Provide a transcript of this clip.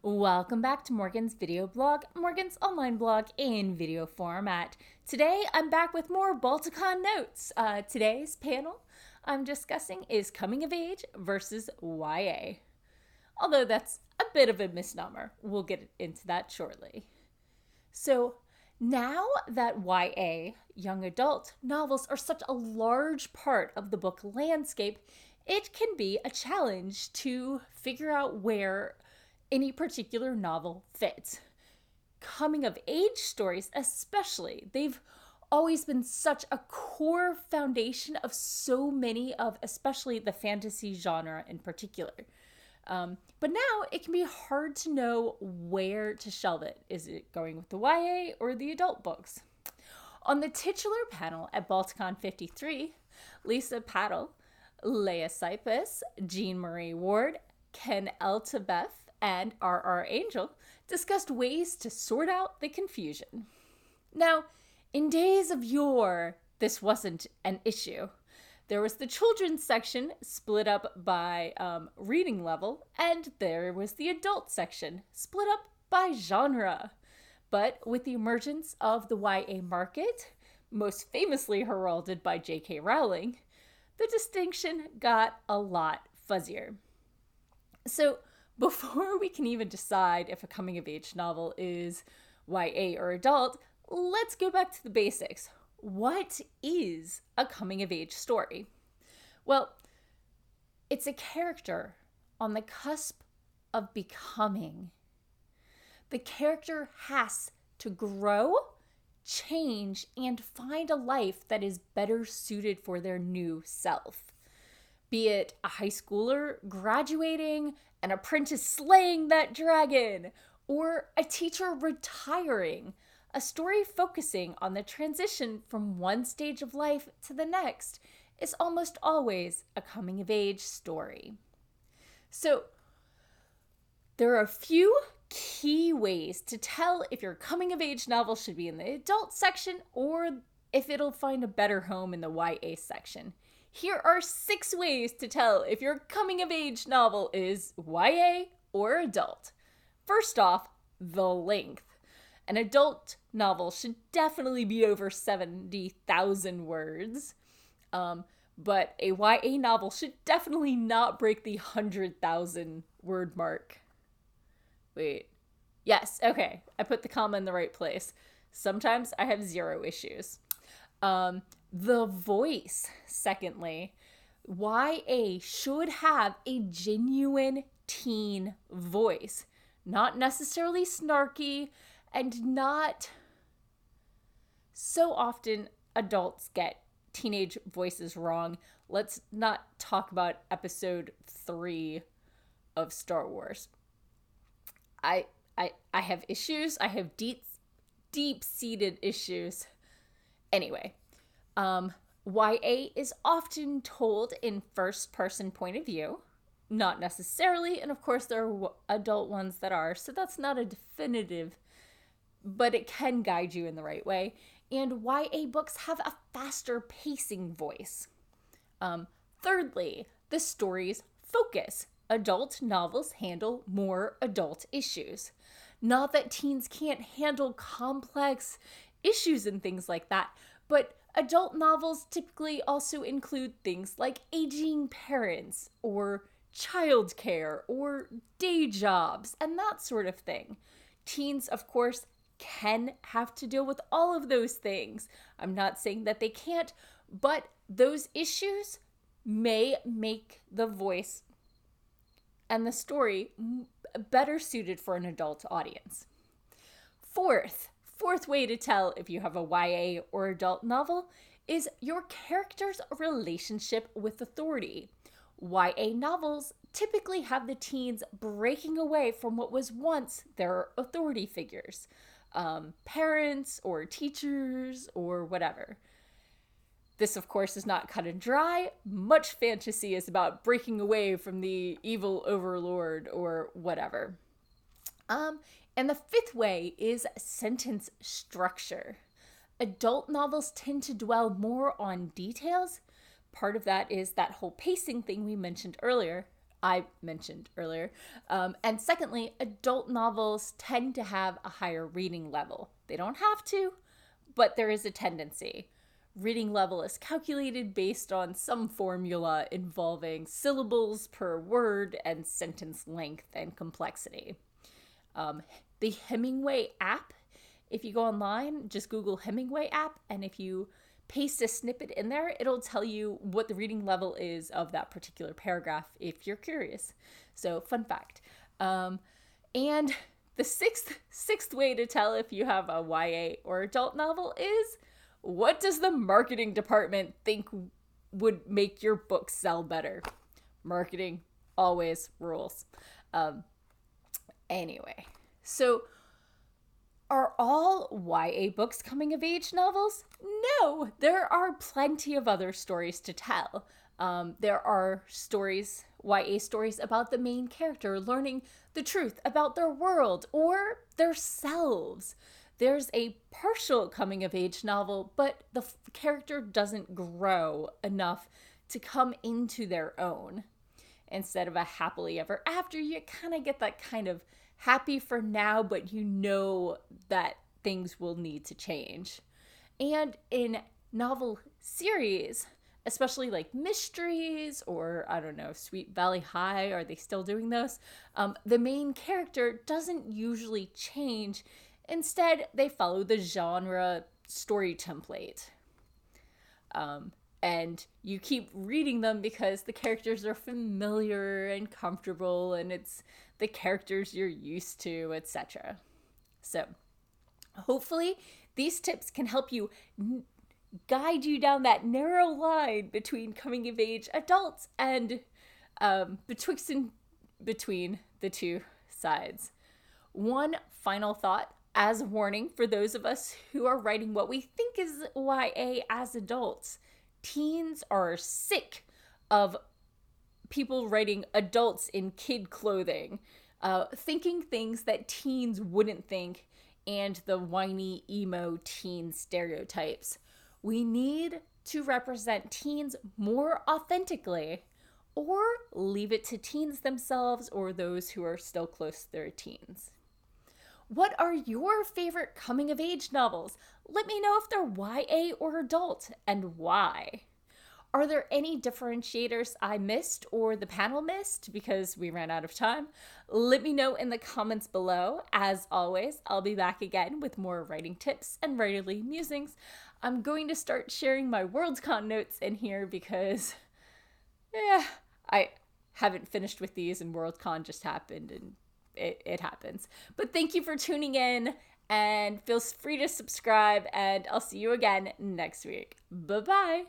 Welcome back to Morgan's video blog, Morgan's online blog in video format. Today I'm back with more Balticon notes. Today's panel I'm discussing is coming of age versus YA. Although that's a bit of a misnomer. We'll get into that shortly. So now that YA, young adult, novels are such a large part of the book landscape, it can be a challenge to figure out where any particular novel fits. Coming of age stories, especially, they've always been such a core foundation of so many of, especially the fantasy genre in particular. But now it can be hard to know where to shelve it. Is it going with the YA or the adult books? On the titular panel at Balticon 53, Lisa Paddle, Leah Sipus, Jean Marie Ward, Ken Eltabeth, and R.R. Angel discussed ways to sort out the confusion. Now, in days of yore, this wasn't an issue. There was the children's section split up by reading level, and there was the adult section split up by genre. But with the emergence of the YA market, most famously heralded by J.K. Rowling, the distinction got a lot fuzzier. So, before we can even decide if a coming-of-age novel is YA or adult, let's go back to the basics. What is a coming-of-age story? Well, it's a character on the cusp of becoming. The character has to grow, change, and find a life that is better suited for their new self. Be it a high schooler graduating, an apprentice slaying that dragon, or a teacher retiring. A story focusing on the transition from one stage of life to the next is almost always a coming-of-age story. So, there are a few key ways to tell if your coming-of-age novel should be in the adult section or if it'll find a better home in the YA section. Here are 6 ways to tell if your coming-of-age novel is YA or adult. First off, the length. An adult novel should definitely be over 70,000 words, but a YA novel should definitely not break the 100,000 word mark. Wait. Yes, okay. I put the comma in the right place. Sometimes I have 0 issues. The voice, secondly. YA should have a genuine teen voice. Not necessarily snarky, and not so often adults get teenage voices wrong. Let's not talk about episode 3 of Star Wars. I have issues. I have deep-seated issues. Anyway, YA is often told in first-person point of view. Not necessarily, and of course there are adult ones that are, so that's not a definitive, but it can guide you in the right way. And YA books have a faster pacing voice. Thirdly, the story's focus. Adult novels handle more adult issues. Not that teens can't handle complex issues and things like that, but adult novels typically also include things like aging parents or childcare or day jobs and that sort of thing. Teens, of course, can have to deal with all of those things. I'm not saying that they can't, but those issues may make the voice and the story better suited for an adult audience. Fourth way to tell if you have a YA or adult novel is your character's relationship with authority. YA novels typically have the teens breaking away from what was once their authority figures, parents or teachers or whatever. This, of course, is not cut and dry. Much fantasy is about breaking away from the evil overlord or whatever. And the 5th way is sentence structure. Adult novels tend to dwell more on details. Part of that is that whole pacing thing we mentioned earlier. I mentioned earlier. And secondly, adult novels tend to have a higher reading level. They don't have to, but there is a tendency. Reading level is calculated based on some formula involving syllables per word and sentence length and complexity. The Hemingway app, if you go online, just Google Hemingway app, and if you paste a snippet in there, it'll tell you what the reading level is of that particular paragraph if you're curious. So, fun fact. And the sixth way to tell if you have a YA or adult novel is, what does the marketing department think would make your book sell better? Marketing always rules. Anyway, so are all YA books coming of age novels? No, there are plenty of other stories to tell. There are stories, YA stories about the main character learning the truth about their world or themselves. There's a partial coming of age novel, but the character doesn't grow enough to come into their own. Instead of a happily ever after, you kind of get that kind of happy for now, but you know that things will need to change. And in novel series, especially like mysteries or, I don't know, Sweet Valley High, are they still doing those? The main character doesn't usually change. Instead, they follow the genre story template. And you keep reading them because the characters are familiar and comfortable, and it's the characters you're used to, etc. So, hopefully, these tips can help you guide you down that narrow line between coming of age adults and betwixt and between the two sides. One final thought as a warning for those of us who are writing what we think is YA as adults. Teens are sick of people writing adults in kid clothing, thinking things that teens wouldn't think, and the whiny emo teen stereotypes. We need to represent teens more authentically, or leave it to teens themselves or those who are still close to their teens. What are your favorite coming of age novels? Let me know if they're YA or adult and why. Are there any differentiators I missed or the panel missed because we ran out of time? Let me know in the comments below. As always, I'll be back again with more writing tips and writerly musings. I'm going to start sharing my Worldcon notes in here because, I haven't finished with these and Worldcon just happened and it happens. But thank you for tuning in, and feel free to subscribe, and I'll see you again next week. Bye-bye.